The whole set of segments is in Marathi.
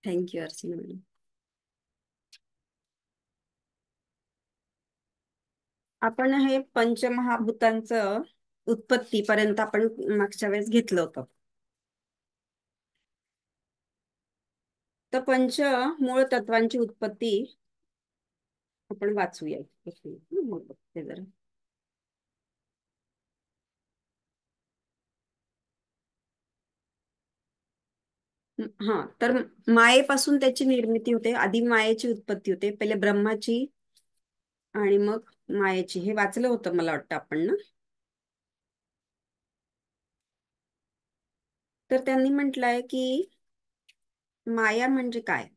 Thank you Archana madam. आपण हे पंचमहाभूतांचं उत्पत्ती पर्यंत आपण मागच्या वेळेस घेतलं होतं. तर पंच मूळ तत्वांची उत्पत्ती आपण वाचूया. एक मिनिट, मग बघते जरा. हा, तर मायेपासून त्याची निर्मिती होते. आधी मायेची उत्पत्ती होते, पहिले ब्रह्माची आणि मग मायेची. हे वाचलं होतं मला वाटतं आपण ना. तर त्यांनी म्हटलंय की माया म्हणजे काय.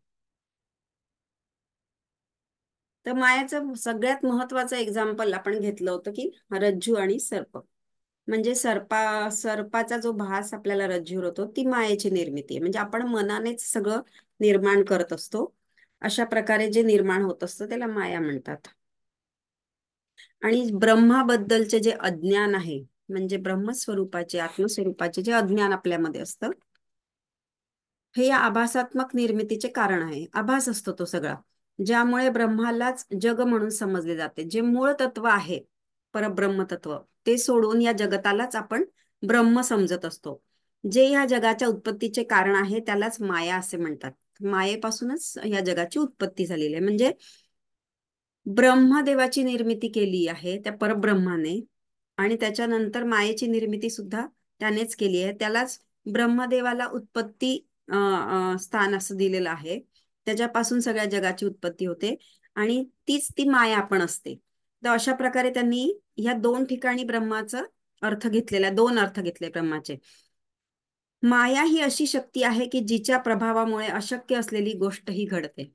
तर मायाचं सगळ्यात महत्वाचं एक्झाम्पल आपण घेतलं होतं की रज्जू आणि सर्प. म्हणजे सर्पाचा जो भास आपल्याला रज्जूवर होतो ती मायेची निर्मिती आहे. म्हणजे आपण मनानेच सगळं निर्माण करत असतो. अशा प्रकारे जे निर्माण होत असतं त्याला माया म्हणतात. आणि ब्रह्माबद्दलचे जे अज्ञान आहे, म्हणजे ब्रह्मस्वरूपाचे आत्मस्वरूपाचे जे अज्ञान आपल्यामध्ये असतं, हे या आभासात्मक निर्मितीचे कारण आहे. आभास असतो तो सगळा, ज्यामुळे ब्रह्मालाच जग म्हणून समजले जाते. जे मूळ तत्व आहे, परब्रह्म तत्व, ते सोडून या जगतालाच आपण ब्रह्म समजत असतो. जे या जगाच्या उत्पत्तीचे कारण आहे त्यालाच माया असे म्हणतात. मायेपासूनच या जगाची उत्पत्ती झालेली आहे. म्हणजे ब्रह्मदेवाची निर्मिती केली आहे त्या परब्रह्माने, आणि त्याच्यानंतर मायेची निर्मिती सुद्धा त्यानेच केली आहे. त्यालाच ब्रह्मदेवाला उत्पत्ती स्थान असं दिलेलं आहे. त्याच्यापासून सगळ्या जगाची उत्पत्ती होते आणि तीच ती माया आपण असते. तर अशा प्रकारे त्यांनी ह्या दोन ठिकाणी ब्रह्माचा अर्थ घेतलेला, दोन अर्थ घेतले ब्रह्माचे. माया ही अशी शक्ती आहे की जिच्या प्रभावामुळे अशक्य असलेली गोष्ट ही घडते.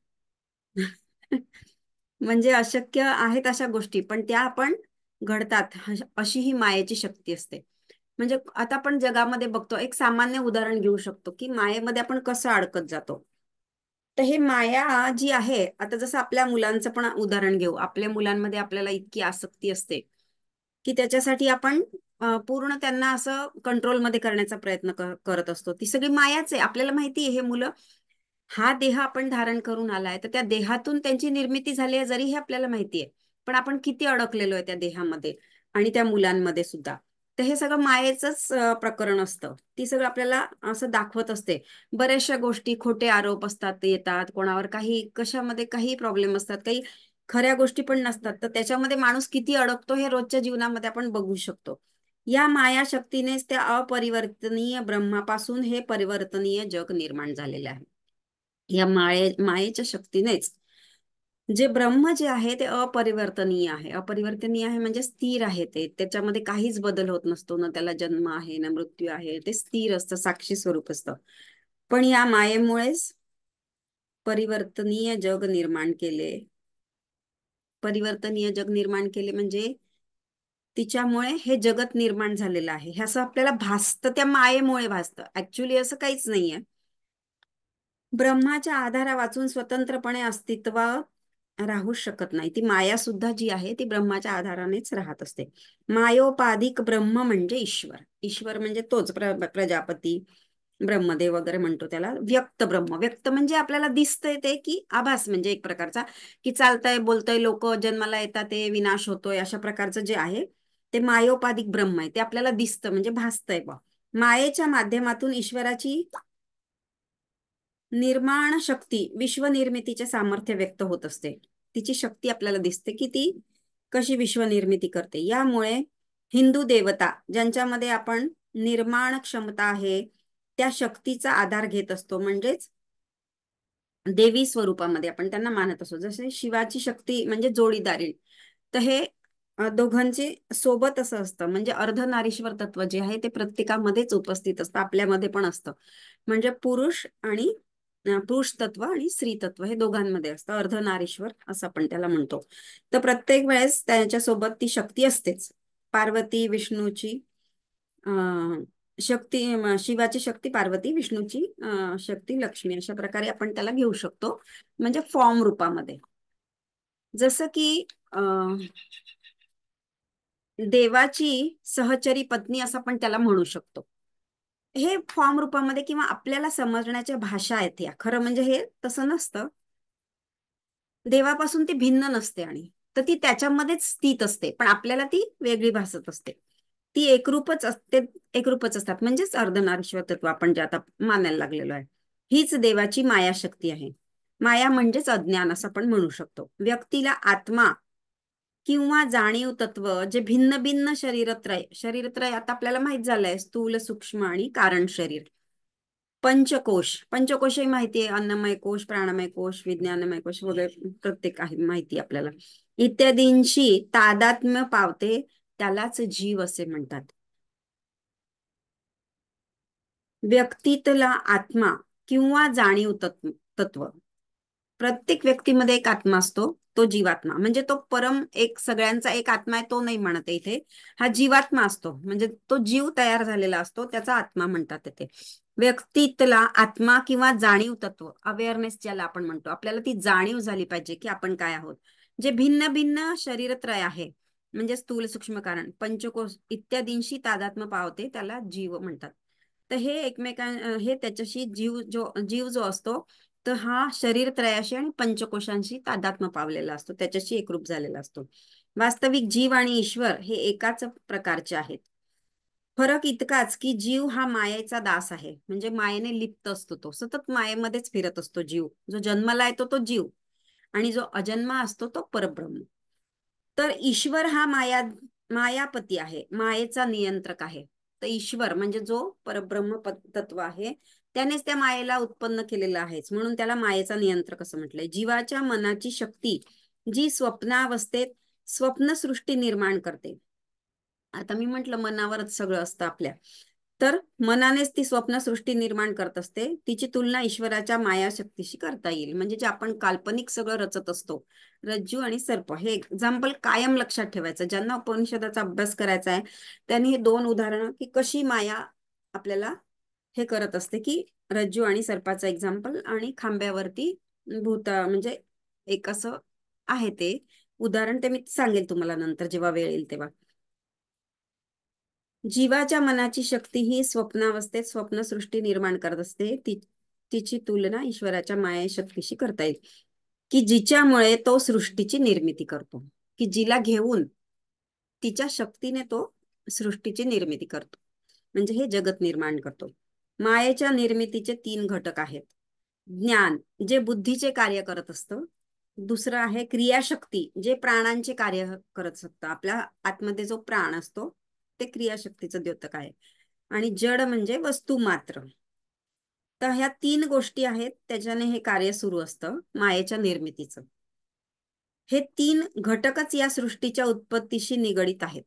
म्हणजे अशक्य आहेत अशा गोष्टी पण त्या आपण घडतात, अशी ही मायेची शक्ती असते. म्हणजे आता आपण जगामध्ये बघतो, एक सामान्य उदाहरण घेऊ शकतो की मायेमध्ये आपण कसं अडकत जातो. तर हे माया जी आहे, आता जसं आपल्या मुलांचं पण उदाहरण घेऊ. आपल्या मुलांमध्ये आपल्याला इतकी आसक्ती असते की त्याच्यासाठी आपण पूर्ण त्यांना असं कंट्रोलमध्ये करण्याचा प्रयत्न करत असतो. ती सगळी मायाच आहे. आपल्याला माहिती आहे हे मुलं, हा देह आपण धारण करून आलाय तर त्या देहातून त्यांची निर्मिती झाली आहे जरी हे आपल्याला माहिती आहे, पण आपण किती अडकलेलो आहे त्या देहामध्ये आणि त्या मुलांमध्ये सुद्धा. तर हे सगळं मायेचंच प्रकरण असतं. ती सगळं आपल्याला असं दाखवत असते. बऱ्याचशा गोष्टी, खोटे आरोप असतात, येतात कोणावर, काही कशामध्ये काही प्रॉब्लेम असतात, काही खऱ्या गोष्टी पण नसतात. तर त्याच्यामध्ये माणूस किती अडकतो हे रोजच्या जीवनामध्ये आपण बघू शकतो. या माया शक्तीनेच त्या अपरिवर्तनीय ब्रह्मापासून हे परिवर्तनीय जग निर्माण झालेलं आहे. या मायेच्या शक्तीनेच जे ब्रह्म जे आहे ते अपरिवर्तनीय आहे. अपरिवर्तनीय आहे म्हणजे स्थिर आहे. ते त्याच्यामध्ये काहीच बदल होत नसतो. ना त्याला जन्म आहे ना मृत्यू आहे. ते स्थिर असतं, साक्षी स्वरूप असतं. पण या मायेमुळेच परिवर्तनीय जग निर्माण केले. परिवर्तनीय जग निर्माण केले म्हणजे तिच्यामुळे हे जगत निर्माण झालेलं आहे हे असं आपल्याला भासतं. त्या मायेमुळे भासतं, ऍक्च्युली असं काहीच नाहीये. ब्रह्माच्या आधारा वाचून स्वतंत्रपणे अस्तित्व राहू शकत नाही. ती माया सुद्धा जी आहे ती ब्रह्माच्या आधारानेच राहत असते. मायोपाधिक ब्रह्म म्हणजे ईश्वर. ईश्वर म्हणजे तोच प्रजापती, ब्रह्मदेव वगैरे म्हणतो त्याला. व्यक्त ब्रह्म, व्यक्त म्हणजे आपल्याला दिसतंय ते, की आभास म्हणजे एक प्रकारचा, की चालतंय बोलतंय, लोक जन्माला येतात, ते विनाश होतोय, अशा प्रकारचं जे आहे ते मायोपाधिक ब्रह्म आहे. ते आपल्याला दिसतं म्हणजे भासतंय बा. मायेच्या माध्यमातून ईश्वराची निर्माण शक्ती, विश्वनिर्मितीचे सामर्थ्य व्यक्त होत असते. तिची शक्ती आपल्याला दिसते की ती कशी विश्वनिर्मिती करते. यामुळे हिंदू देवता ज्यांच्यामध्ये आपण निर्माण क्षमता आहे त्या शक्तीचा आधार घेत असतो. म्हणजेच देवी स्वरूपामध्ये आपण त्यांना मानत असतो. जसे शिवाची शक्ती म्हणजे जोडीदारी, तर हे दोघांचे सोबत असं असतं. म्हणजे अर्धनारीश्वर तत्व जे आहे ते प्रत्येकामध्येच उपस्थित असतं, आपल्यामध्ये पण असतं. म्हणजे पुरुष तत्व आणि स्त्री तत्व हे दोघांमध्ये असतं. अर्धनारीश्वर असं आपण त्याला म्हणतो. तर प्रत्येक वेळेस त्याच्यासोबत ती शक्ती असतेच. पार्वती विष्णूची शक्ती, शिवाची शक्ती पार्वती, विष्णूची शक्ती लक्ष्मी, अशा प्रकारे आपण त्याला घेऊ शकतो. म्हणजे फॉर्म रूपामध्ये. जसं की देवाची सहचरी पत्नी असं पण त्याला म्हणू शकतो. हे फॉर्म रूपामध्ये किंवा आपल्याला समजण्याच्या भाषा आहेत या, खरं म्हणजे हे तसं नसतं. देवापासून ती भिन्न नसते आणि तर ती त्याच्यामध्येच स्थित असते, पण आपल्याला ती वेगळी भासत असते. ती एकरूपच असते, एकरूपच असतात, म्हणजेच अर्धनारीश्वर तत्व आपण जे आता मानायला लागलेलो आहे. हीच देवाची माया शक्ती आहे. माया म्हणजेच अज्ञान असं आपण म्हणू शकतो. व्यक्तीला आत्मा किंवा जाणीव तत्व जे भिन्न भिन्न शरीरत्रय, शरीरत्रय आता आपल्याला माहित झालंय, स्थूल सूक्ष्म आणि कारण शरीर. पंचकोश, पंचकोशही माहिती आहे, अन्नमय कोश, प्राणमय कोश, विज्ञानमय कोश वगैरे प्रत्येक आहे माहिती आपल्याला. इत्यादींशी तादात्म्य पावते त्यालाच जीव असे म्हणतात. व्यक्तीतला आत्मा किंवा जाणीव तत्व, प्रत्येक व्यक्तीमध्ये एक आत्मा असतो, तो जीवात्मा. म्हणजे तो परम एक सगळ्यांचा एक आत्मा आहे तो नाही म्हणत इथे. हा जीवात्मा असतो, म्हणजे तो जीव तयार झालेला असतो, त्याचा आत्मा म्हणतात इथे. व्यक्तीतला आत्मा किंवा जाणीव तत्व, अवेअरनेस ज्याला आपण म्हणतो, आपल्याला ती जाणीव झाली पाहिजे की आपण काय आहोत. जे भिन्न भिन्न शरीरत्रय आहे, म्हणजे स्थूल सूक्ष्म कारण पंचकोश इत्यादींशी तादात्म्य पावते त्याला जीव म्हणतात. तर हे हे त्याच्याशी जीव जो असतो, तर हा शरीर त्रयाशी आणि पंचकोशांशी तादात्म्य पावलेला असतो, त्याच्याशी एकरूप झालेला असतो. वास्तविक जीव आणि ईश्वर हे एकाच प्रकारचे आहेत. फरक इतकाच की जीव हा मायेचा दास आहे, म्हणजे मायेने लिप्त असतो, तो सतत मायेमध्येच फिरत असतो. जीव जो जन्माला येतो तो जीव, आणि जो अजन्मा असतो तो परब्रह्म. तर ईश्वर हा मायापती आहे, मायेचा नियंत्रक आहे. तर ईश्वर म्हणजे जो परब्रह्म तत्व आहे, त्यानेच त्या मायेला उत्पन्न केलेलं आहेच, म्हणून त्याला मायेचा नियंत्रक असं म्हटलंय. जीवाच्या मनाची शक्ती जी स्वप्नावस्थेत स्वप्नसृष्टी निर्माण करते. आता मी म्हंटल मनावरच सगळं असतं आपल्या, तर मनानेच ती स्वप्नसृष्टी निर्माण करत असते. तिची तुलना ईश्वराच्या माया शक्तीशी करता येईल. म्हणजे जे आपण काल्पनिक सगळं रचत असतो, रज्जू आणि सर्प, हे एक्झाम्पल कायम लक्षात ठेवायचं. ज्यांना उपनिषदाचा अभ्यास करायचा आहे त्यांनी हे दोन उदाहरणं की कशी माया आपल्याला हे करत असते, की रज्जू आणि सर्पाचं एक्झाम्पल आणि खांब्यावरती म्हणजे एक असं आहे ते उदाहरण, ते मी सांगेल तुम्हाला नंतर जेव्हा वेळ येईल तेव्हा. जीवाच्या मनाची शक्ती ही स्वप्नावस्थेत स्वप्नसृष्टी निर्माण करत असते. तिची तुलना ईश्वराच्या माया शक्तीशी करता येईल, की जिच्यामुळे तो सृष्टीची निर्मिती करतो, की जिला घेऊन तिच्या शक्तीने तो सृष्टीची निर्मिती करतो, म्हणजे हे जगत निर्माण करतो. मायेच्या निर्मितीचे तीन घटक आहेत. ज्ञान जे बुद्धीचे कार्य करत असतं, दुसरं आहे क्रियाशक्ती जे प्राणांचे कार्य करत असतं. आपल्या आतमध्ये जो प्राण असतो ते क्रियाशक्तीचं द्योतक आहे. आणि जड म्हणजे वस्तू मात्र. तर ह्या तीन गोष्टी आहेत, त्याच्याने हे कार्य सुरू असतं मायेच्या निर्मितीचं. हे तीन घटकच या सृष्टीच्या उत्पत्तीशी निगडित आहेत.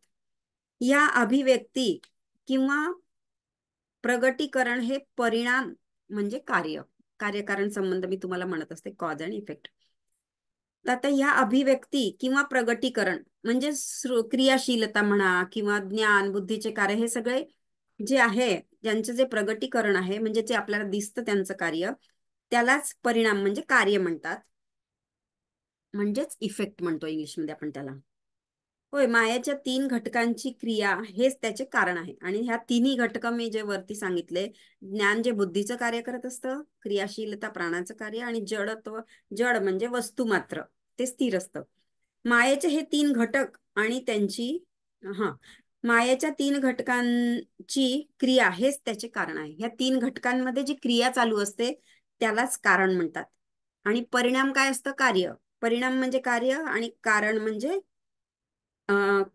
या अभिव्यक्ती किंवा प्रगटीकरण हे परिणाम म्हणजे कार्य, कार्यकारण संबंध मी तुम्हाला म्हणत असते, कॉज अँड इफेक्ट. आता ह्या अभिव्यक्ती किंवा प्रगटीकरण म्हणजे क्रियाशीलता म्हणा किंवा ज्ञान बुद्धीचे कार्य, हे सगळे जे आहे ज्यांचं जे प्रगटीकरण आहे, म्हणजे जे आपल्याला दिसतं त्यांचं कार्य, त्यालाच परिणाम म्हणजे कार्य म्हणतात, म्हणजेच इफेक्ट म्हणतो इंग्लिशमध्ये आपण त्याला. होय, मायाच्या तीन घटकांची क्रिया हेच त्याचे कारण आहे. आणि ह्या तिन्ही घटक मी जे वरती सांगितले, ज्ञान जे बुद्धीचं कार्य करत असतं, क्रियाशीलता प्राणाचं कार्य, आणि जडत्व, जड म्हणजे वस्तू मात्र, ते स्थिर असतं. मायेचे हे तीन घटक आणि त्यांची हा मायेच्या तीन घटकांची क्रिया हेच त्याचे कारण आहे. ह्या तीन घटकांमध्ये जी क्रिया चालू असते त्यालाच कारण म्हणतात. आणि परिणाम काय असतं? कार्य. परिणाम म्हणजे कार्य आणि कारण म्हणजे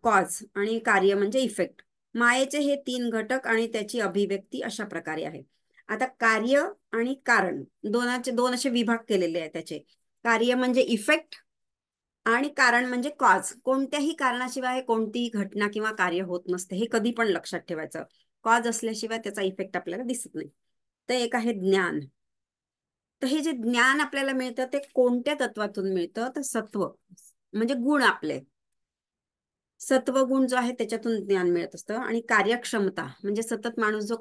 कॉज, आणि कार्य म्हणजे इफेक्ट. मायेचे हे तीन घटक आणि त्याची अभिव्यक्ती अशा प्रकारे आहे. आता कार्य आणि कारण दोन असे विभाग केलेले आहेत त्याचे. कार्य म्हणजे इफेक्ट आणि कारण म्हणजे कॉज. कोणत्याही कारणाशिवाय कोणतीही घटना किंवा कार्य होत नसते, हे कधी पण लक्षात ठेवायचं. कॉज असल्याशिवाय त्याचा इफेक्ट आपल्याला दिसत नाही. तर एक आहे ज्ञान. तर हे जे ज्ञान आपल्याला मिळतं ते कोणत्या तत्वातून मिळतं? तर सत्व म्हणजे गुण, आपले सत्वगुण जो आहे त्याच्यातून ज्ञान मिळत असतं. आणि कार्यक्षमता म्हणजे सतत माणूस जो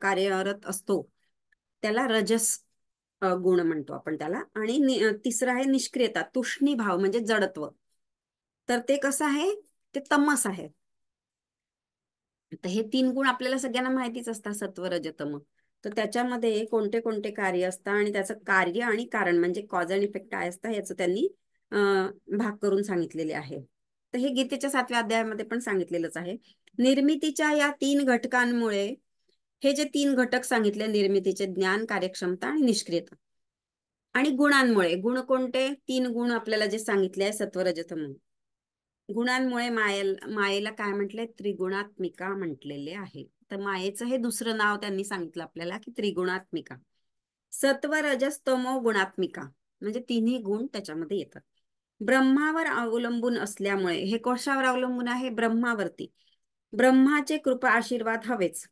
कार्यरत असतो त्याला रजस गुण म्हणतो आपण त्याला. आणि तिसरं आहे निष्क्रियता, तुष्णी भाव म्हणजे जडत्व. तर ते कसं आहे? ते तमस आहे. तर हे 3 गुण आपल्याला सगळ्यांना माहितीच असतात, सत्व रज तम. तर त्याच्यामध्ये कोणते कोणते कार्य असतात आणि त्याचं कार्य आणि कारण म्हणजे कॉज अँड इफेक्ट काय असतं याचं त्यांनी भाग करून सांगितलेले आहे. तर हे गीतेच्या 7व्या अध्यायामध्ये पण सांगितलेलंच आहे. निर्मितीच्या या 3 घटकांमुळे, हे जे 3 घटक सांगितले निर्मितीचे, ज्ञान, कार्यक्षमता आणि निष्क्रियता, आणि गुणांमुळे, गुण कोणते, 3 गुण आपल्याला जे सांगितले आहे सत्वरजतम, गुणांमुळे मायेला काय म्हटलंय, त्रिगुणात्मिका म्हटलेले आहे. तर मायेचं हे दुसरं नाव त्यांनी सांगितलं आपल्याला की त्रिगुणात्मिका. सत्व रजस तमो गुणात्मिका, म्हणजे 3ही गुण त्याच्यामध्ये येतात. ब्रह्मावर अवलंबून असल्यामुळे, हे कशावर अवलंबून आहे, ब्रह्मावरती. ब्रह्माचे कृपा आशीर्वाद हवेच.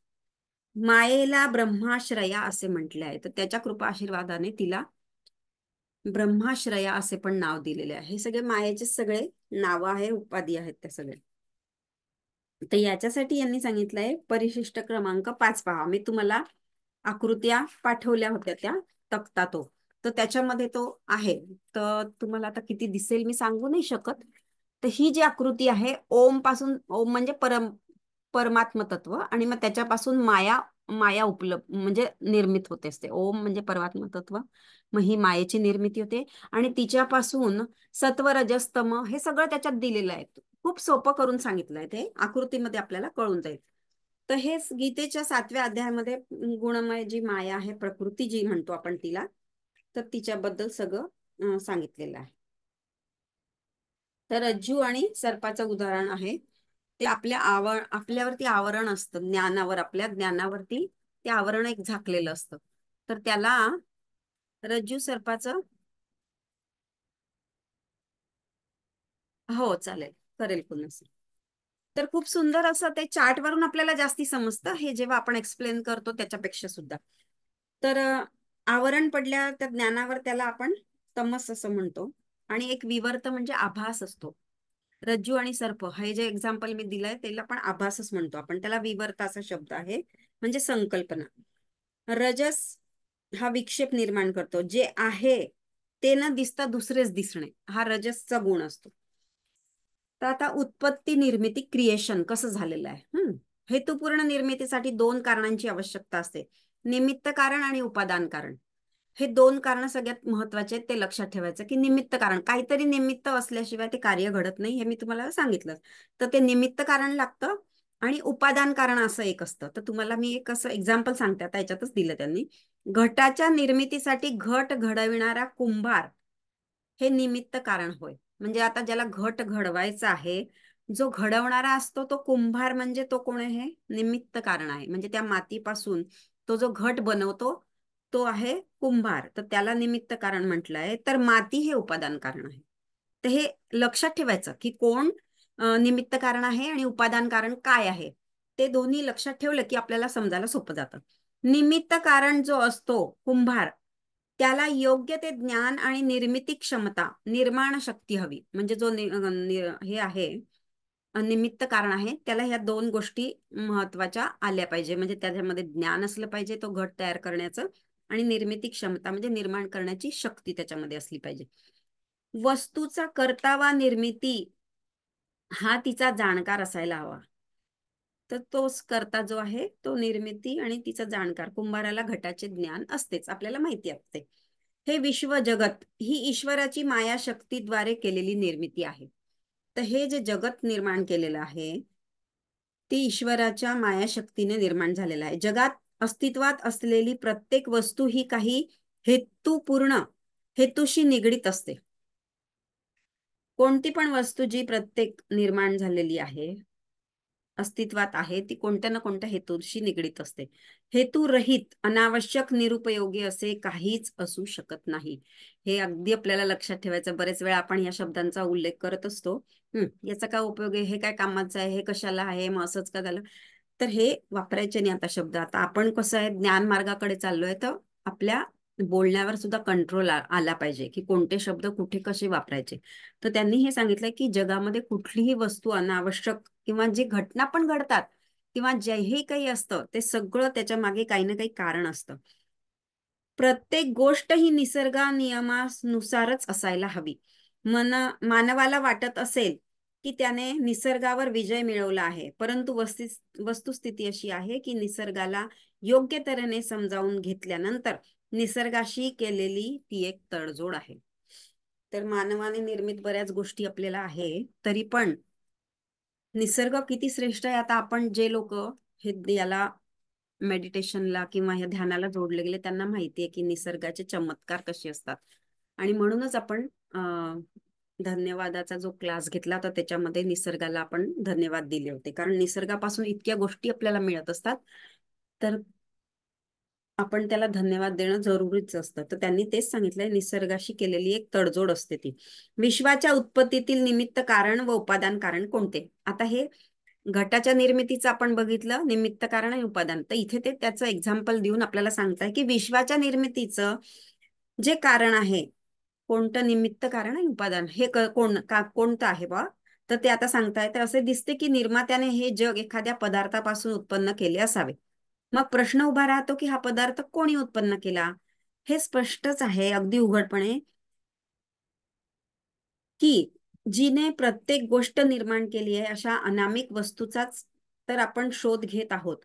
मायेला ब्रह्माश्रया असे म्हटले आहे, तर त्याच्या कृपा आशीर्वादाने तिला ब्रह्माश्रया असे पण नाव दिलेले आहे. हे सगळे मायेचे सगळे नाव आहे, उपाधी आहेत त्या सगळ्या. तर याच्यासाठी यांनी सांगितलंय परिशिष्ट क्रमांक 5 पहा. मी तुम्हाला आकृत्या पाठवल्या होत्या त्या, तक्ता तो, तर त्याच्यामध्ये तो आहे. तर तुम्हाला आता किती दिसेल मी सांगू नाही शकत. तर ही जी आकृती आहे, ओम पासून, ओम म्हणजे परमात्म तत्व, आणि मग त्याच्यापासून माया, माया उपलब्ध म्हणजे निर्मित होते असते. ओम म्हणजे परमात्म तत्व, मग ही मायेची निर्मिती होते, आणि तिच्यापासून सत्व रजस्तम हे सगळं त्याच्यात दिलेलं आहे. खूप सोपं करून सांगितलंय, ते आकृतीमध्ये आपल्याला कळून जाईल. तर हे गीतेच्या 7व्या अध्यायामध्ये गुणमय जी माया आहे, प्रकृती जी म्हणतो आपण तिला, तर तिच्याबद्दल सगळं सांगितलेलं आहे. तर रज्जू आणि सर्पाचं उदाहरण आहे. ते आपल्यावरती आवरण असतं, ज्ञानावर, आपल्या ज्ञानावरती ते आवरण एक झाकलेलं असतं. तर त्याला रज्जू सर्पाचं, हो चालेल, करेल पुन्हा. तर खूप सुंदर असं ते चार्ट वरून आपल्याला जास्ती समजतं, हे जेव्हा आपण एक्सप्लेन करतो त्याच्यापेक्षा सुद्धा. तर आवरण पडल्या त्या ज्ञानावर, त्याला आपण तमस असं म्हणतो. आणि एक विवर्त म्हणजे आभास असतो. रज्जू आणि सर्प हे जे एक्झाम्पल मी दिलंय त्याला पण आभासच म्हणतो आपण, त्याला विवर्त असा शब्द आहे, म्हणजे संकल्पना. रजस हा विक्षेप निर्माण करतो, जे आहे ते न दिसता दुसरेच दिसणे, हा रजसचा गुण असतो. तर आता उत्पत्ती, निर्मिती, क्रिएशन कसं झालेलं आहे. हेतुपूर्ण निर्मितीसाठी 2 कारणांची आवश्यकता असते, निमित्त कारण आणि उपादान कारण. हे 2 कारण सगळ्यात महत्वाचे आहेत, ते लक्षात ठेवायचं की निमित्त कारण, काहीतरी निमित्त असल्याशिवाय ते कार्य घडत नाही, हे मी तुम्हाला सांगितलं. तर ते निमित्त कारण लागतं, आणि उपादान कारण असं एक असतं. तर तुम्हाला मी एक असं एक्झाम्पल सांगते, आता याच्यातच दिलं त्यांनी. घटाच्या निर्मितीसाठी घट घडविणारा कुंभार हे निमित्त कारण होय. म्हणजे आता ज्याला घट घडवायचा आहे, जो घडवणारा असतो तो कुंभार, म्हणजे तो कोण आहे, निमित्त कारण आहे. म्हणजे त्या मातीपासून तो जो घट बनवतो तो आहे कुंभार, तर त्याला निमित्त कारण म्हटलंय. तर माती हे उपादान कारण आहे. तर हे लक्षात ठेवायचं की कोण निमित्त कारण आहे आणि उपादान कारण काय आहे. ते दोन्ही लक्षात ठेवलं की आपल्याला समजायला सोपं जातं. निमित्त कारण जो असतो कुंभार, त्याला योग्य ते ज्ञान आणि निर्मिती क्षमता, निर्माण शक्ती हवी. म्हणजे जो हे आहे निमित्त कारण आहे, त्याला ह्या 2 गोष्टी महत्वाच्या आल्या पाहिजे. म्हणजे त्याच्यामध्ये ज्ञान असलं पाहिजे तो घट तयार करण्याचं, आणि निर्मिती क्षमता म्हणजे निर्माण करण्याची शक्ती त्याच्यामध्ये असली पाहिजे. वस्तूचा कर्ता निर्मिती हा तिचा जाणकार असायला हवा. तर तोच कर्ता जो आहे तो निर्मिती आणि तिचा जाणकार. कुंभाराला घटाचे ज्ञान असतेच, आपल्याला माहिती असते. हे विश्व जगत ही ईश्वराची माया शक्तीद्वारे केलेली निर्मिती आहे. तर हे जे जगत निर्माण केलेलं आहे ते ईश्वराच्या मायाशक्तीने निर्माण झालेलं आहे. जगात अस्तित्वात असलेली प्रत्येक वस्तू ही काही हेतुपूर्ण, हेतूशी निगडीत असते. कोणती पण वस्तू जी प्रत्येक निर्माण झालेली आहे, अस्तित्वात आहे, ती कोणत्या ना कोणत्या हेतूशी निगडीत असते. हेतुरहित, अनावश्यक, निरुपयोगी असे काहीच असू शकत नाही. हे अगदी आपल्याला लक्षात ठेवायचं. बरेच वेळा आपण या शब्दांचा उल्लेख करत असतो. याचा काय उपयोग आहे, हे काय कामाचं आहे, हे कशाला आहे, मग असंच का झालं. तर हे वापरायचे नाही आता शब्द. आता आपण कसं आहे, ज्ञान मार्गाकडे चाललोय, तर आपल्या बोलण्यावर सुद्धा कंट्रोल आला पाहिजे की कोणते शब्द कुठे कसे वापरायचे. तर त्यांनी हे सांगितलंय की जगामध्ये कुठलीही वस्तू अनावश्यक, किंवा जी घटना पण घडतात, किंवा जेही काही असतं ते सगळं त्याच्या मागे काही ना काही कारण असतं. प्रत्येक गोष्ट ही निसर्गा नियमानुसारच असायला हवी. मानवाला वाटत असेल की त्याने निसर्गावर विजय मिळवला आहे, परंतु वस्तुस्थिती अशी आहे की निसर्गाला योग्य तऱ्हेने समजावून घेतल्यानंतर निसर्गाशी केलेली ती एक तडजोड आहे. तर मानवाने निर्मित बऱ्याच गोष्टी आपल्याला आहे, तरी पण निसर्ग किती श्रेष्ठ आहे. आता आपण जे लोक हे याला मेडिटेशनला किंवा या ध्यानाला जोडले गेले त्यांना माहिती आहे की निसर्गाचे चमत्कार कसे असतात. आणि म्हणूनच आपण धन्यवादाचा जो क्लास घेतला होता त्याच्यामध्ये निसर्गाला आपण धन्यवाद दिले होते, कारण निसर्गापासून इतक्या गोष्टी आपल्याला मिळत असतात, तर आपण त्याला धन्यवाद देणं जरुरीच असतं. तर त्यांनी तेच सांगितलंय, निसर्गाशी केलेली एक तडजोड असते ती. विश्वाच्या उत्पत्तीतील निमित्त कारण व उपादान कारण कोणते. आता हे घटाच्या निर्मितीचं आपण बघितलं, निमित्त कारण आणि उपादान. तर इथे ते त्याचं एक्झाम्पल देऊन आपल्याला सांगताय की विश्वाच्या निर्मितीचं जे कारण आहे, कोणतं निमित्त कारण आणि उपादान हे कोणतं आहे बा, तर ते आता सांगताय. तर असे दिसते की निर्मात्याने हे जग एखाद्या पदार्थापासून उत्पन्न केले असावे. मग प्रश्न उभा राहतो की हा पदार्थ कोणी उत्पन्न केला. हे स्पष्टच आहे अगदी उघडपणे की जिने प्रत्येक गोष्ट निर्माण केली आहे अशा अनामिक वस्तूचाच तर आपण शोध घेत आहोत,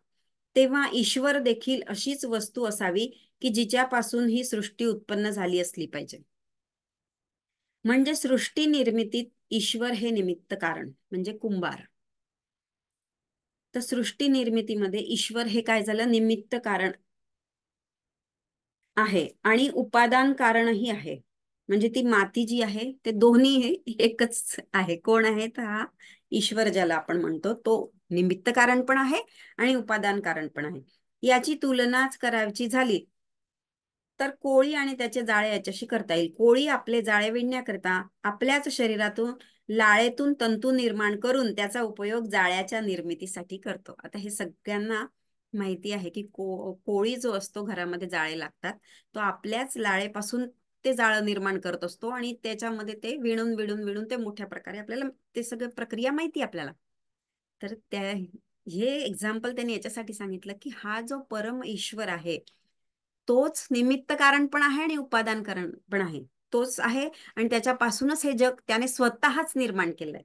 तेव्हा ईश्वर देखील अशीच वस्तू असावी की जिच्यापासून ही सृष्टी उत्पन्न झाली असली पाहिजे. म्हणजे सृष्टी निर्मितीत ईश्वर हे निमित्त कारण म्हणजे कुंभार. तर सृष्टी निर्मितीमध्ये ईश्वर हे काय झालं, निमित्त कारण आहे आणि उपादान कारणही आहे. म्हणजे ती माती जी आहे ते दोन्ही हे एकच आहे. कोण आहे तर हा ईश्वर ज्याला आपण म्हणतो तो निमित्त कारण पण आहे आणि उपादान कारण पण आहे. याची तुलनाच करायची झाली तर कोळी आणि त्याचे जाळे याच्याशी करता येईल. कोळी आपले जाळे विणण्याकरिता आपल्याच शरीरातून लाळेतून तंतू निर्माण करून त्याचा उपयोग जाळ्याच्या निर्मितीसाठी करतो. आता हे सगळ्यांना माहिती आहे की कोळी जो असतो, घरामध्ये जाळे लागतात, तो आपल्याच लाळेपासून ते जाळं निर्माण करत असतो आणि त्याच्यामध्ये ते विणून विणून विणून ते मोठ्या प्रकारे आपल्याला ते सगळं प्रक्रिया माहिती आपल्याला. तर त्या हे एक्झाम्पल त्यांनी याच्यासाठी सांगितलं की हा जो परम ईश्वर आहे तोच निमित्त कारण पण आहे आणि उपादान कारण पण आहे. तोच आहे आणि त्याच्यापासूनच हे जग त्याने स्वतःच निर्माण केलंय.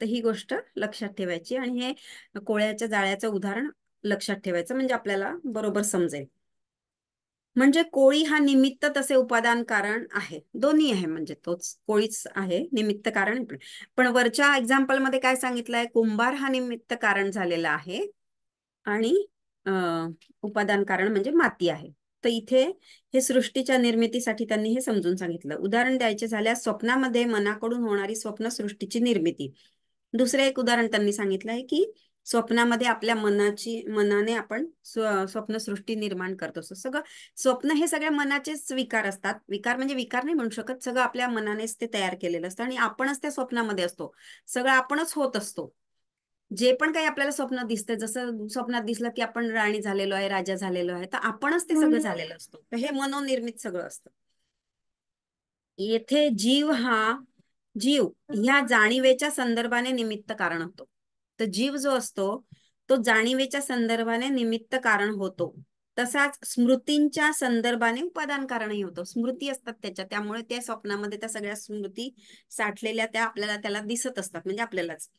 तर ही गोष्ट लक्षात ठेवायची आणि हे कोळ्याच्या जाळ्याचं उदाहरण लक्षात ठेवायचं म्हणजे आपल्याला बरोबर समजेल. म्हणजे कोळी हा निमित्त तसे उपादान कारण आहे, दोन्ही आहे. म्हणजे तोच कोळीच आहे, निमित्त कारण आहे. पण वरच्या एक्झाम्पल मध्ये काय सांगितलंय, कुंभार हा निमित्त कारण झालेला आहे आणि उपादान कारण म्हणजे माती आहे. तर इथे हे सृष्टीच्या निर्मितीसाठी त्यांनी हे समजून सांगितलं. उदाहरण द्यायचे झाल्यास स्वप्नामध्ये मनाकडून होणारी स्वप्न सृष्टीची निर्मिती. दुसरे एक उदाहरण त्यांनी सांगितलं आहे की स्वप्नामध्ये आपल्या मनाने आपण स्वप्नसृष्टी निर्माण करतो. सगळं स्वप्न हे सगळ्या मनाचेच विकार असतात. विकार म्हणजे विकार नाही म्हणू शकत, सगळं आपल्या मनानेच ते तयार केलेलं असतं आणि आपणच त्या स्वप्नामध्ये असतो. सगळं आपणच होत असतो. जे पण काही आपल्याला स्वप्न दिसतं, जसं स्वप्नात दिसलं की आपण राणी झालेलो आहे, राजा झालेलो आहे, तर आपणच ते सगळं झालेलं असतो. तर हे मनोनिर्मित सगळं असतं. येथे जीव ह्या जाणीवेच्या संदर्भाने निमित्त कारण होतो. तर जीव जो असतो तो जाणीवेच्या संदर्भाने निमित्त कारण होतो. तसाच स्मृतींच्या संदर्भाने उपादान कारणही होतो. स्मृती असतात त्याच्या, त्यामुळे त्या स्वप्नामध्ये त्या सगळ्या स्मृती साठलेल्या त्या आपल्याला त्याला दिसत असतात, म्हणजे आपल्यालाच.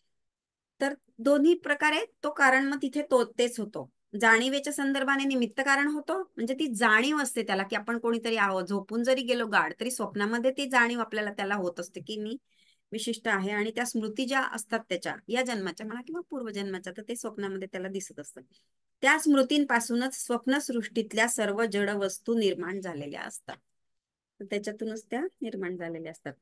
तर दोन्ही प्रकारे तो कारण मग तिथे तेच होतो. जाणीवेच्या संदर्भाने निमित्त कारण होतो, म्हणजे ती जाणीव असते त्याला की आपण कोणीतरी आहोत. झोपून जरी गेलो गाढ तरी स्वप्नामध्ये ती जाणीव आपल्याला त्याला होत असते की मी विशिष्ट आहे. आणि त्या स्मृती ज्या असतात त्याच्या या जन्माच्या म्हणा किंवा पूर्वजन्माच्या, तर ते स्वप्नामध्ये त्याला दिसत असतं. त्या स्मृतींपासूनच स्वप्नसृष्टीतल्या सर्व जड वस्तू निर्माण झालेल्या असतात. त्याच्यातूनच त्या निर्माण झालेल्या असतात.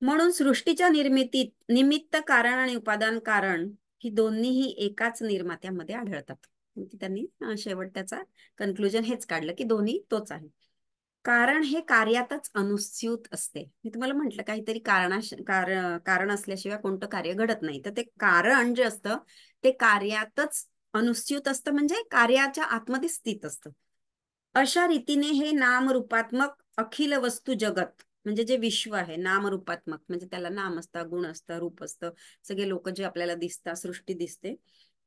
म्हणून सृष्टीच्या निर्मितीत निमित्त कारण आणि उपादान कारण ही दोन्हीही एकाच निर्मात्यामध्ये आढळतात. त्यांनी शेवट त्याचा कन्क्लुजन हेच काढलं की दोन्ही तोच आहे. कारण हे कार्यातच अनुस्यूत असते. मी तुम्हाला म्हटलं काहीतरी कारण असल्याशिवाय कोणतं कार्य घडत नाही. तर ते कारण जे असतं ते कार्यातच अनुस्यूत असतं, म्हणजे कार्याच्या आतमध्ये स्थित असतं. अशा रीतीने हे नामरूपात्मक अखिल वस्तू जगत म्हणजे जे विश्व आहे नामरूपात्मक, म्हणजे त्याला नाम असतं, गुण असतं, रूप असतं. सगळे लोक जे आपल्याला दिसतात, सृष्टी दिसते,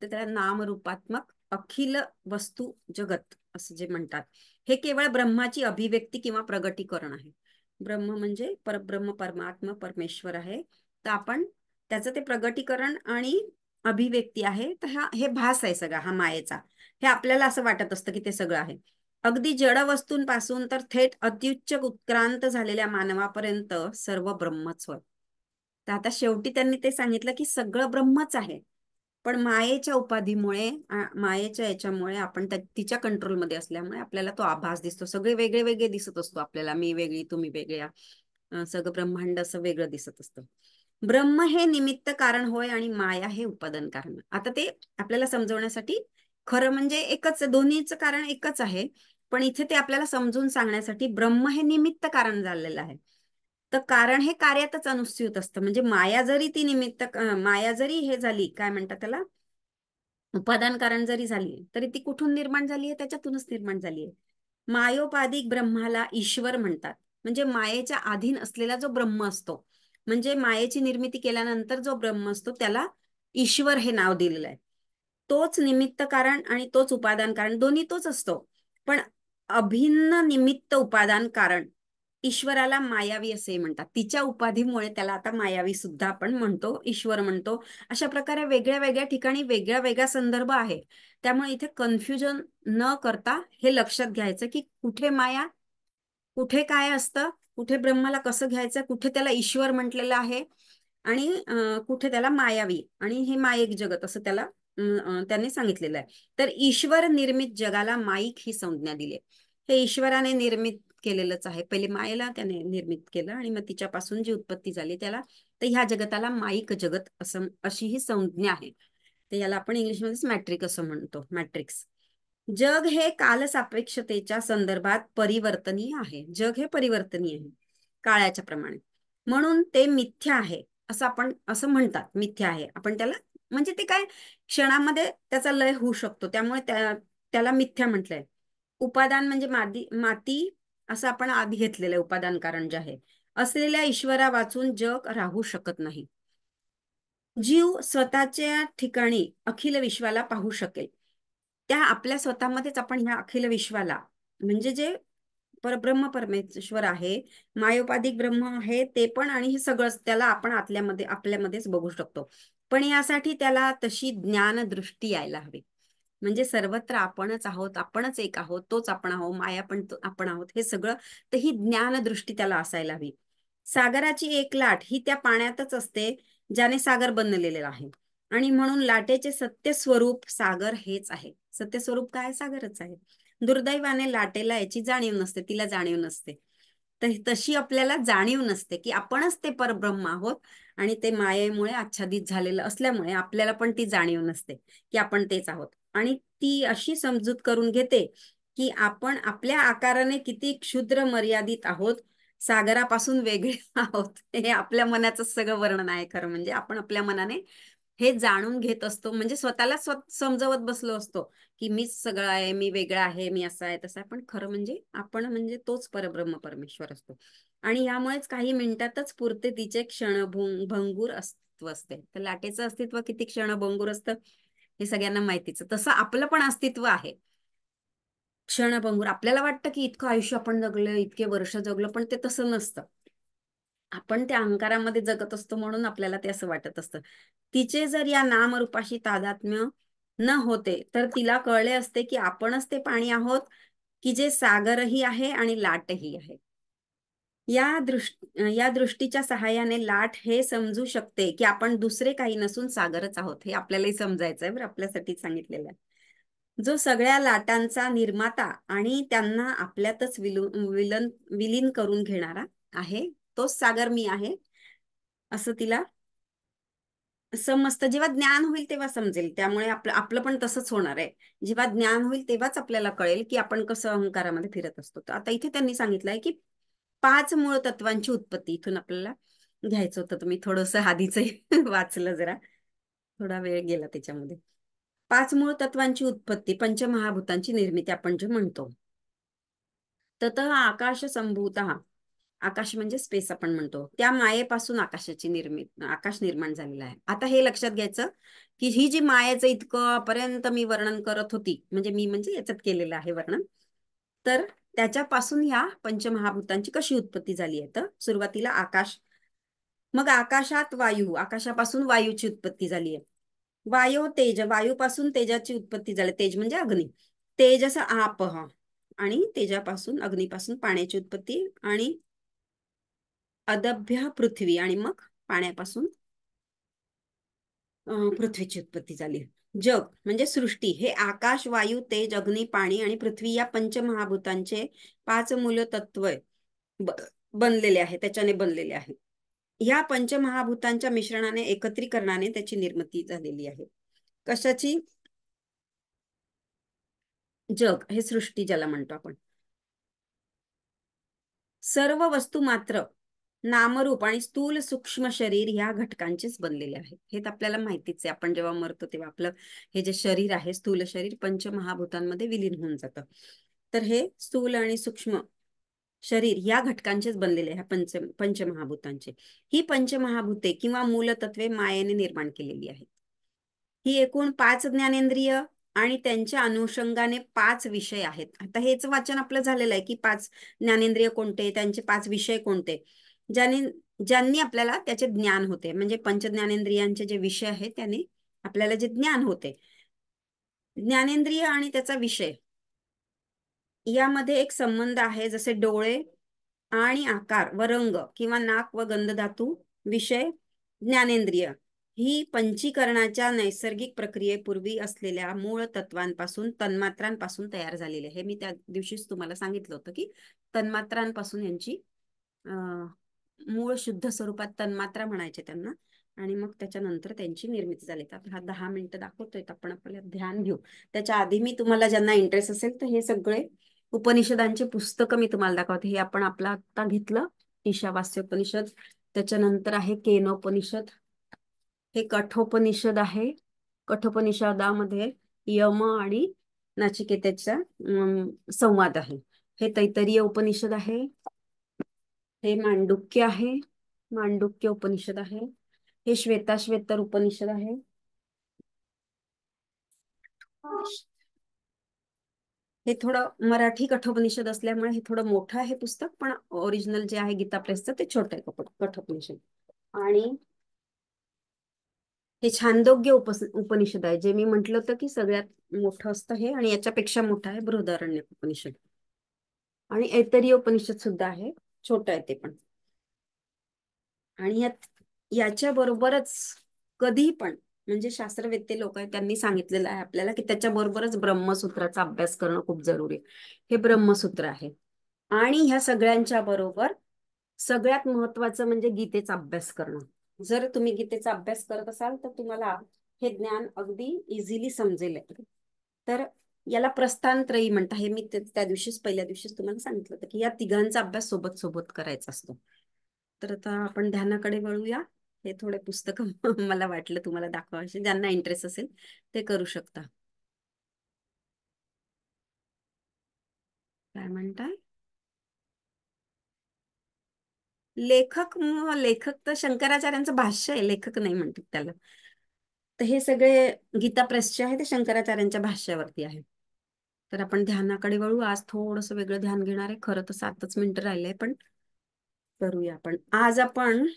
तर त्याला नामरूपात्मक अखिल वस्तू जगत असं जे म्हणतात. हे केवळ ब्रह्माची अभिव्यक्ती किंवा प्रगटीकरण आहे. ब्रह्म म्हणजे परब्रह्म, परमात्मा, परमेश्वर आहे. तर आपण त्याचं ते प्रगटीकरण आणि अभिव्यक्ती आहे. तर हे भास आहे सगळा हा मायेचा. हे आपल्याला असं वाटत असतं की ते सगळं आहे. अगदी जड वस्तूंपासून तर थेट अत्युच्च उत्क्रांत झालेल्या मानवापर्यंत सर्व ब्रह्मच होय. तर आता शेवटी त्यांनी ते सांगितलं की सगळं ब्रह्मच आहे. पण मायेच्या उपाधीमुळे मायेच्या याच्यामुळे आपण तिच्या कंट्रोलमध्ये असल्यामुळे आपल्याला तो आभास दिसतो. सगळे वेगळे वेगळे दिसत असतो आपल्याला. मी वेगळी, तुम्ही वेगळ्या, सगळं ब्रह्मांड असं वेगळं दिसत असतं. ब्रह्म हे निमित्त कारण होय आणि माया हे उपादान कारण. आता ते आपल्याला समजवण्यासाठी खरं म्हणजे एकच, दोन्हीचं कारण एकच आहे. पण इथे ते आपल्याला समजून सांगण्यासाठी ब्रह्म हे निमित्त कारण झालेलं आहे. तर कारण हे कार्यातच अनुस्यूत असतं. म्हणजे माया जरी ती निमित्त, माया जरी हे झाली, काय म्हणतात त्याला, उपादान कारण जरी झाली, तरी ती कुठून निर्माण झाली आहे? त्याच्यातूनच निर्माण झाली आहे. मायोपाधिक ब्रह्माला ईश्वर म्हणतात. म्हणजे मायेच्या अधीन असलेला जो ब्रह्म असतो, म्हणजे मायेची निर्मिती केल्यानंतर जो ब्रह्म असतो त्याला ईश्वर हे नाव दिलेलं आहे. तोच निमित्त कारण आणि तोच उपादान कारण, दोन्ही तोच असतो. पण अभिन्न निमित्त उपादान कारण ईश्वराला मायावी असे म्हणतात. तिच्या उपाधीमुळे त्याला आता मायावी सुद्धा आपण म्हणतो, ईश्वर म्हणतो. अशा प्रकारे वेगळ्या वेगळ्या ठिकाणी वेगळ्या वेगळ्या संदर्भ आहे. त्यामुळे इथे कन्फ्युजन न करता हे लक्षात घ्यायचं की कुठे माया, कुठे काय असतं, कुठे ब्रह्माला कसं घ्यायचं, कुठे त्याला ईश्वर म्हटलेलं आहे आणि कुठे त्याला मायावी आणि हे मायिक जगत असं त्याला त्यांनी सांगितलेलं आहे. तर ईश्वर निर्मित जगाला माईक ही संज्ञा दिली. हे ईश्वराने निर्मित केलेलंच आहे. पहिले मायेला त्याने निर्मित केलं आणि मग तिच्यापासून जी उत्पत्ती झाली त्याला, तर ह्या जगताला माईक जगत असं, अशी ही संज्ञा आहे. तर याला आपण इंग्लिशमध्ये मॅट्रिक असं म्हणतो, मॅट्रिक्स. जग हे कालसापेक्षतेच्या संदर्भात परिवर्तनीय आहे. जग हे परिवर्तनीय आहे काळाच्या प्रमाणे, म्हणून ते मिथ्या आहे असं आपण असं म्हणतात. मिथ्या आहे आपण त्याला, म्हणजे ते काय, क्षणामध्ये त्याचा लय होऊ शकतो, त्यामुळे त्याला मिथ्या म्हटलंय. उपादान म्हणजे माती असं आपण आधी घेतलेलं आहे, उपादान कारण जे आहे असलेल्या ईश्वरा वाचून जग राहू शकत नाही. जीव स्वतःच्या ठिकाणी अखिल विश्वाला पाहू शकेल. त्या आपल्या स्वतःमध्येच आपण ह्या अखिल विश्वाला, म्हणजे जे परब्रह्म परमेश्वर आहे, मायोपाधिक ब्रह्म आहे ते पण, आणि हे सगळंच त्याला आपण आतल्यामध्ये आपल्यामध्येच बघू शकतो. पण यासाठी त्याला तशी ज्ञानदृष्टी यायला हवी. म्हणजे सर्वत्र आपणच आहोत, आपणच एक आहोत, तोच आपण आहोत, माया पण आपण आहोत, हे सगळं. तर ही ज्ञानदृष्टी त्याला असायला हवी. सागराची एक लाट ही त्या पाण्यातच असते ज्याने सागर बनलेले आहे. आणि म्हणून लाटेचे सत्य स्वरूप सागर हेच आहे. सत्य स्वरूप काय? सागरच आहे. दुर्दैवाने लाटेला याची जाणीव नसते, तिला जाणीव नसते. तर तशी आपल्याला जाणीव नसते की आपणच ते परब्रह्म आहोत, आणि ते मायेमुळे आच्छादित झालेलं असल्यामुळे आपल्याला पण ती जाणीव नसते की आपण तेच आहोत. आणि ती अशी समजूत करून घेते की आपण आपल्या आकाराने किती क्षुद्र मर्यादित आहोत, सागरापासून वेगळे आहोत. हे आपल्या मनाचं सगळं वर्णन आहे खरं म्हणजे. आपण आपल्या मनाने हे जाणून घेत असतो, म्हणजे स्वतःला समजवत बसलो असतो की मीच सगळं आहे, मी वेगळा आहे, मी असा आहे तसा आहे. पण खरं म्हणजे आपण म्हणजे तोच परब्रह्म परमेश्वर असतो. आणि यामुळेच काही मिनिटातच पुरते तिचे क्षणभंगूर अस्तित्व असते. तर लाटेचं अस्तित्व किती क्षणभंगूर असतं हे सगळ्यांना माहितीच. तसं आपलं पण अस्तित्व आहे क्षणभंगूर. आपल्याला वाटतं की इतकं आयुष्य आपण जगलं, इतके वर्ष जगलो, पण ते तसं नसतं. आपण त्या अहंकारामध्ये जगत असतो म्हणून आपल्याला ते असं वाटत असतं. तिचे जर या नामरूपाशी तादात्म्य न होते तर तिला कळले असते की आपणच ते पाणी आहोत की जे सागरही आहे आणि लाटही आहे. या दृष्टीच्या सहाय्याने लाट हे समजू शकते की आपण दुसरे काही नसून सागरच आहोत. हे आपल्यालाही समजायचं आहे, बरं, आपल्यासाठी सांगितलेलं आहे. जो सगळ्या लाटांचा निर्माता आणि त्यांना आपल्यातच विलीन करून घेणारा आहे, तोच सागर मी आहे असं तिला समजतं. जेव्हा ज्ञान होईल तेव्हा समजेल. त्यामुळे आपलं आपलं पण तसंच होणार आहे. जेव्हा ज्ञान होईल तेव्हाच आपल्याला कळेल की आपण कसं अहंकारामध्ये फिरत असतो. तर आता इथे त्यांनी सांगितलंय की 5 मूळ तत्वांची उत्पत्ती इथून आपल्याला घ्यायचं होतं. तर मी थोडंसं आधीच वाचलं जरा, थोडा वेळ गेला त्याच्यामध्ये. 5 मूळ तत्वांची उत्पत्ती, पंचमहाभूतांची निर्मिती आपण जे म्हणतो. ततः आकाश संभूत, आकाश म्हणजे स्पेस आपण म्हणतो, त्या मायेपासून आकाश निर्माण झालेलं आहे. आता हे लक्षात घ्यायचं की ही जी मायेचं इतकं पर्यंत मी वर्णन करत होती, म्हणजे मी म्हणजे याच्यात केलेलं आहे वर्णन, तर त्याच्यापासून ह्या पंचमहाभूतांची कशी उत्पत्ती झाली आहे. तर सुरुवातीला आकाश मग आकाशात वायू, आकाशापासून वायूची उत्पत्ती झाली आहे. वायू तेज, वायूपासून तेजाची उत्पत्ती झाली, तेज म्हणजे अग्नी. तेजस आप हा, आणि तेजापासून अग्नीपासून पाण्याची उत्पत्ती, आणि अदभ्य पृथ्वी, आणि मग पाण्यापासून पृथ्वीची उत्पत्ती झाली. जग म्हणजे सृष्टी हे आकाश, वायू, तेज, अग्नी, पाणी आणि पृथ्वी या पंचमहाभूतांचे पाच मूल तत्व ब- बनलेले आहे, त्याच्याने बनलेले आहे. ह्या पंचमहाभूतांच्या मिश्रणाने, एकत्रीकरणाने त्याची निर्मिती झालेली आहे. कशाची? जग हे सृष्टी ज्याला म्हणतो आपण. सर्व वस्तू मात्र, नामरूप आणि स्थूल सूक्ष्म शरीर ह्या घटकांचेच बनलेले आहे. हे तर आपल्याला माहितीच आहे. आपण जेव्हा मरतो तेव्हा आपलं हे जे शरीर आहे, स्थूल शरीर पंचमहाभूतांमध्ये विलीन होऊन जातं. तर हे स्थूल आणि सूक्ष्म शरीर या घटकांचेच बनलेले आहे, पंचमहाभूतांचे. ही पंचमहाभूते किंवा मूलतत्वे मायेने निर्माण केलेली आहेत. ही एकूण पाच ज्ञानेंद्रिय आणि त्यांच्या अनुषंगाने पाच विषय आहेत. आता हेच वाचन आपलं झालेलं आहे की पाच ज्ञानेंद्रिय कोणते, त्यांचे पाच विषय कोणते, ज्याने ज्यांनी आपल्याला त्याचे ज्ञान होते. म्हणजे पंच ज्ञानेंद्रियांचे जे विषय आहेत त्याने आपल्याला जे ज्ञान होते. ज्ञानेंद्रिय आणि त्याचा विषय यामध्ये एक संबंध आहे. जसे डोळे आणि आकार व रंग किंवा नाक व गंधधातू विषय ज्ञानेंद्रिय ही पंचीकरणाच्या नैसर्गिक प्रक्रियेपूर्वी असलेल्या मूळ तत्वांपासून, तन्मात्रांपासून तयार झालेले. हे मी त्या दिवशीच तुम्हाला सांगितलं होतं की तन्मात्रांपासून यांची अं, मूळ शुद्ध स्वरूपात तन्मात्रा म्हणायचे त्यांना, आणि मग त्याच्यानंतर त्यांची निर्मिती झाली. तर हा 10 मिनिटं दाखवतोय, आपण आपल्याला ध्यान घेऊ. त्याच्या आधी मी तुम्हाला, ज्यांना इंटरेस्ट असेल तर हे सगळे उपनिषदांचे पुस्तकं मी तुम्हाला दाखवते. हे आपण आपलं आता घेतलं ईशावास्य उपनिषद, त्याच्यानंतर आहे केनोपनिषद, हे कठोपनिषद आहे. कठोपनिषदामध्ये यम आणि नचिकेतेचा संवाद आहे. हे तैत्तरीय उपनिषद आहे. हे मांडुक्य आहे, मांडुक्य उपनिषद आहे. हे श्वेताश्वेतर उपनिषद आहे. हे थोडं मराठी कठोपनिषद असल्यामुळे हे थोडं मोठं आहे पुस्तक, पण ओरिजिनल जे आहे गीता प्रेसचं ते छोटं आहे कठोपनिषद. आणि हे छांदोग्य उपनिषद आहे, जे मी म्हंटल होतं की सगळ्यात मोठं असतं हे, आणि याच्यापेक्षा मोठं आहे बृहदारण्यक उपनिषद. आणि ऐतरीय उपनिषद सुद्धा आहे, छोटं आहे ते पण. आणि याच्या बरोबरच कधी पण, म्हणजे शास्त्रवेत्ते लोक आहेत त्यांनी सांगितलेलं आहे आपल्याला की त्याच्या बरोबरच ब्रह्मसूत्राचा अभ्यास करणं खूप जरुरी आहे. हे ब्रह्मसूत्र आहे. आणि ह्या सगळ्यांच्या बरोबर सगळ्यात महत्वाचं म्हणजे गीतेचा अभ्यास करणं. जर तुम्ही गीतेचा अभ्यास करत असाल तर तुम्हाला हे ज्ञान अगदी इझिली समजेल. तर याला प्रस्थानत्रयी म्हणतात. हे मी त्या दिवशीच, पहिल्या दिवशीच तुम्हाला सांगितलं होतं की या तिघांचा अभ्यास सोबत सोबत करायचा असतो. तर आता आपण ध्यानाकडे वळूया. हे थोडे पुस्तक मला वाटलं तुम्हाला दाखवायचे, ज्यांना इंटरेस्ट असेल ते करू शकता. काय म्हणताय? लेखक, लेखक तर शंकराचार्यांचं भाष्य आहे, लेखक नाही म्हणतात त्याला. तर हे सगळे गीता प्रेसचे आहे ते शंकराचार्यांच्या भाष्यावरती आहे. तर आपण ध्यानाकडे वळू. आज थोडस वेगळं ध्यान घेणार आहे. खरं तर 7च मिनिटं राहिले, पण करूया आपण. आज आपण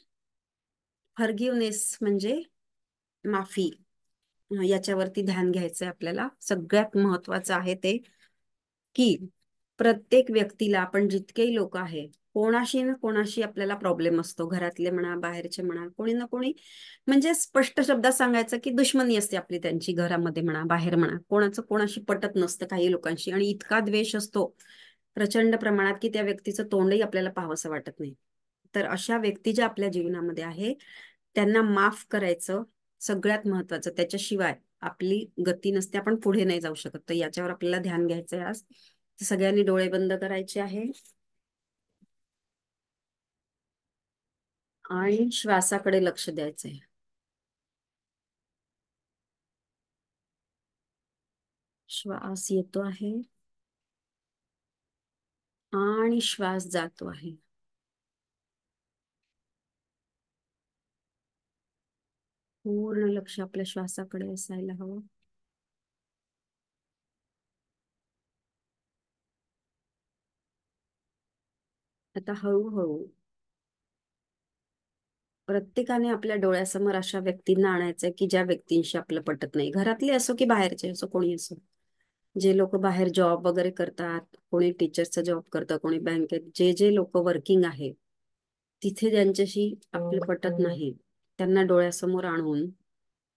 फॉरगिव्हनेस म्हणजे माफी, याच्यावरती ध्यान घ्यायचंय आपल्याला. सगळ्यात महत्वाचं आहे ते की प्रत्येक व्यक्तीला, आपण जितकेही लोक आहे, कोणाशी ना कोणाशी आपल्याला प्रॉब्लेम असतो. घरातले म्हणा, बाहेरचे म्हणा, कोणी ना कोणी. म्हणजे स्पष्ट शब्दात सांगायचं की दुश्मनी असते आपली त्यांची, घरामध्ये म्हणा, बाहेर म्हणा. कोणाचं कोणाशी पटत नसतं काही लोकांशी, आणि इतका द्वेष असतो प्रचंड प्रमाणात की त्या व्यक्तीचं तोंडही आपल्याला पाहावंसं वाटत नाही. तर अशा व्यक्ती ज्या आपल्या जीवनामध्ये आहे त्यांना माफ करायचं सगळ्यात महत्वाचं. त्याच्याशिवाय आपली गती नसते, आपण पुढे नाही जाऊ शकत. तर याच्यावर आपल्याला ध्यान घ्यायचंय आज. तर सगळ्यांनी डोळे बंद करायचे आहे आणि श्वासाकडे लक्ष द्यायचंय. श्वास येतो आहे आणि श्वास जातो आहे. पूर्ण लक्ष आपल्या श्वासाकडे असायला हवं. आता हळूहळू प्रत्येकाने आपल्या डोळ्यासमोर अशा व्यक्तींना आणायचंय की ज्या व्यक्तींशी आपलं पटत नाही, घरातले असो की बाहेरचे असो, कोणी असो. जे लोक बाहेर जॉब वगैरे करतात, कोणी टीचरचा जॉब करतं, कोणी बँकेत, जे जे लोक वर्किंग आहे, तिथे ज्यांच्याशी आपलं पटत नाही, त्यांना डोळ्यासमोर आणून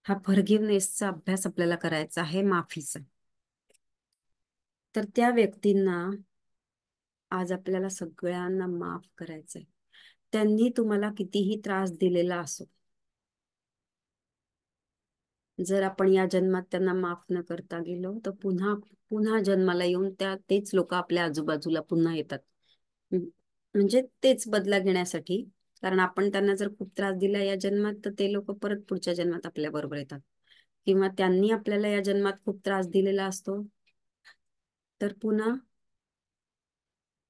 हा फॉरगिव्हनेसचा अभ्यास आपल्याला करायचा आहे, माफीचा. तर त्या व्यक्तींना आज आपल्याला सगळ्यांना माफ करायचंय. त्यांनी तुम्हाला कितीही त्रास दिलेला असो, जर आपण या जन्मात त्यांना माफ न करता गेलो तर पुन्हा पुन्हा जन्माला येऊन तेच लोक आपल्या आजूबाजूला पुन्हा येतात. म्हणजे तेच बदला घेण्यासाठी. कारण आपण त्यांना जर खूप त्रास दिला या जन्मात, तर ते लोक परत पुढच्या जन्मात आपल्या बरोबर येतात. किंवा त्यांनी आपल्याला या जन्मात खूप त्रास दिलेला असतो, तर पुन्हा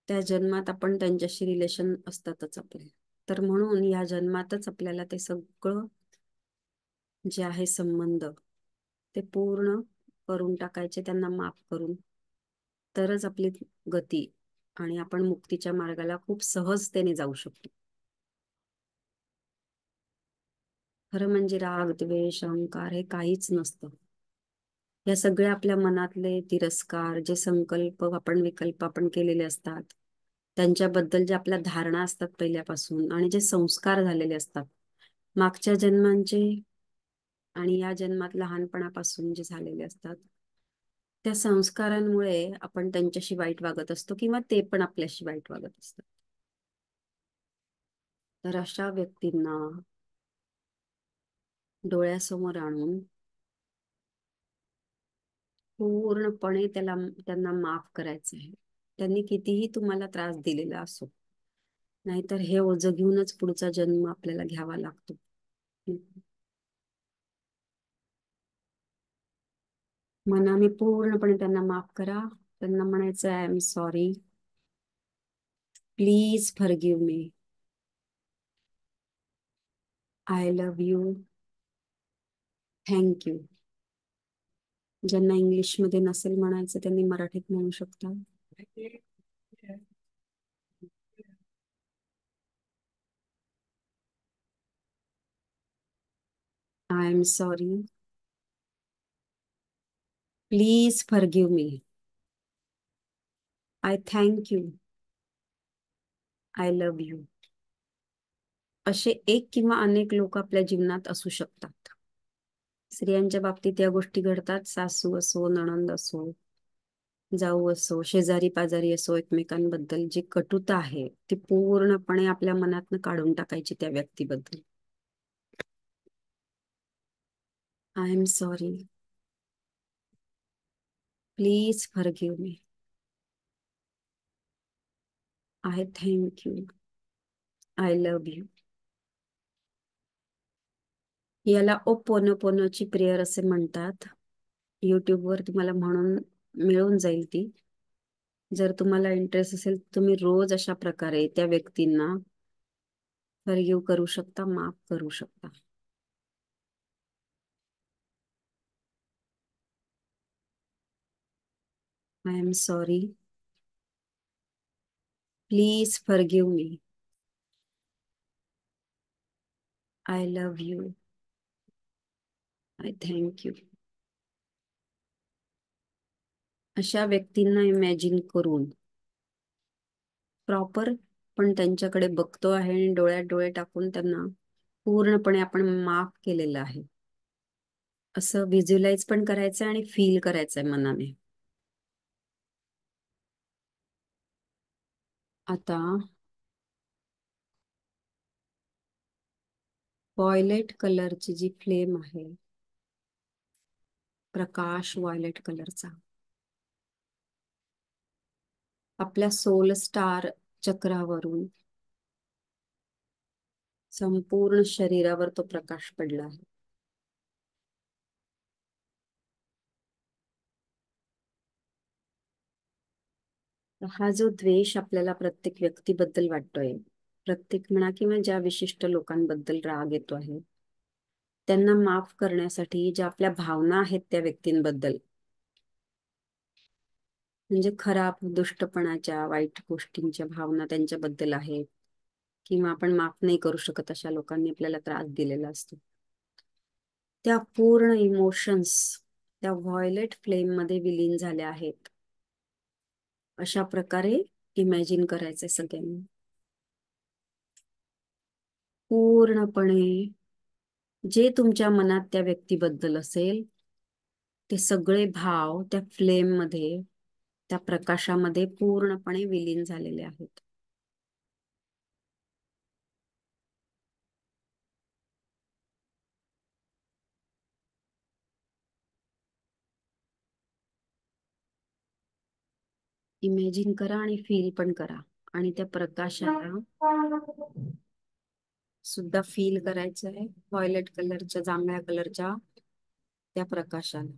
त्या जन्मात आपण त्यांच्याशी रिलेशन असतातच आपले. तर म्हणून या जन्मातच आपल्याला ते सगळं जे आहे संबंध ते पूर्ण करून टाकायचे, त्यांना माफ करून. तरच आपली गती आणि आपण मुक्तीच्या मार्गाला खूप सहजतेने जाऊ शकतो. खरं म्हणजे राग, द्वेष, अहंकार हे काहीच नसतं. या सगळ्या आपल्या मनातले तिरस्कार, जे संकल्प आपण विकल्प आपण केलेले असतात, त्यांच्याबद्दल ज्या आपल्या धारणा असतात पहिल्यापासून, आणि जे संस्कार झालेले असतात मागच्या जन्मांचे आणि या जन्मात लहानपणापासून जे झालेले असतात, त्या संस्कारांमुळे आपण त्यांच्याशी वाईट वागत असतो किंवा ते पण आपल्याशी वाईट वागत असतात. तर अशा व्यक्तींना डोळ्यासमोर आणून पूर्णपणे त्यांना माफ करायचं आहे. त्यांनी कितीही तुम्हाला त्रास दिलेला असो, नाहीतर हे ओझं घेऊनच पुढचा जन्म आपल्याला घ्यावा लागतो. मनाने पूर्णपणे त्यांना माफ करा. त्यांना म्हणायचं, I am sorry, please forgive me, I love you, thank you. ज्यांना इंग्लिशमध्ये नसेल म्हणायचं, त्यांनी मराठीत म्हणू शकता. I am sorry, please forgive me, I thank you, I love you. असे एक किंवा अनेक लोक आपल्या जीवनात असू शकतात. स्त्रियांच्या बाबतीत या गोष्टी घडतात. सासू असो, नणंद असो, जाऊ असो, शेजारी पाजारी असो, एकमेकांबद्दल जी कटुता आहे ती पूर्णपणे आपल्या मनातनं काढून टाकायची त्या व्यक्तीबद्दल. I am sorry, please forgive me, I thank you, I love you. याला ओपोनोपोनोची प्रेयर असे म्हणतात. युट्यूबवर तुम्हाला म्हणून मिळून जाईल ती. जर तुम्हाला इंटरेस्ट असेल, तुम्ही रोज अशा प्रकारे त्या व्यक्तींना फॉरगिव्ह करू शकता, माफ करू शकता. I am sorry, please forgive me, I love you, I thank you. अशा व्यक्तींना इमॅजिन करून प्रॉपर पण त्यांच्याकडे बघतो आहे आणि डोळ्यात डोळे टाकून त्यांना पूर्णपणे आपण माफ केलेलं आहे असं व्हिज्युअलाइज पण करायचं आणि फील करायचंय मनाने. आता व्हायलेट कलरची जी फ्लेम आहे, प्रकाश व्हायलेट कलरचा, आपल्या सोल स्टार चक्रावरून संपूर्ण शरीरावर तो प्रकाश पडला आहे. हा जो द्वेष आपल्याला प्रत्येक व्यक्तीबद्दल वाटतोय, प्रत्येक म्हणा किंवा ज्या विशिष्ट लोकांबद्दल राग येतो आहे, त्यांना माफ करण्यासाठी ज्या आपल्या भावना आहेत त्या व्यक्तींबद्दल, म्हणजे खराब दुष्टपणाच्या वाईट गोष्टींच्या भावना त्यांच्याबद्दल आहेत, किंवा आपण माफ नाही करू शकत अशा लोकांनी आपल्याला त्रास दिलेला असतो. त्या पूर्ण इमोशन्स त्या व्हायोलेट फ्लेम मध्ये विलीन झाल्या आहेत. अशा प्रकारे इमॅजिन करायचंय सगळ्यांनी. पूर्णपणे जे तुमच्या मनात त्या व्यक्तीबद्दल असेल ते सगळे भाव त्या फ्लेम मध्ये, त्या प्रकाशामध्ये पूर्णपणे विलीन झालेले आहेत. इमॅजिन करा आणि फील पण करा. आणि त्या प्रकाशाला सुद्धा फील करायचं आहे. व्हायोलेट कलरच्या, जांभळ्या कलरच्या त्या प्रकाशाला.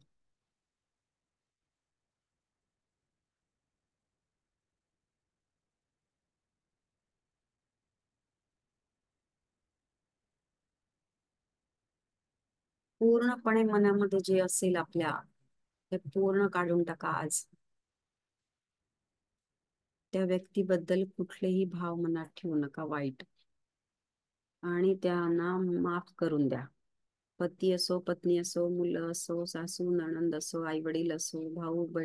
पूर्णपणे मनामध्ये जे असेल आपल्या, ते पूर्ण काढून टाका आज. त्या व्यक्तीबद्दल कुठलेही भाव मनात ठेवू नका वाईट. आणि त्यांना माफ करून द्या. पती असो, पत्नी असो, मुलं असो, सासू नणंद असो, आई वडील असो, भाऊ बहीण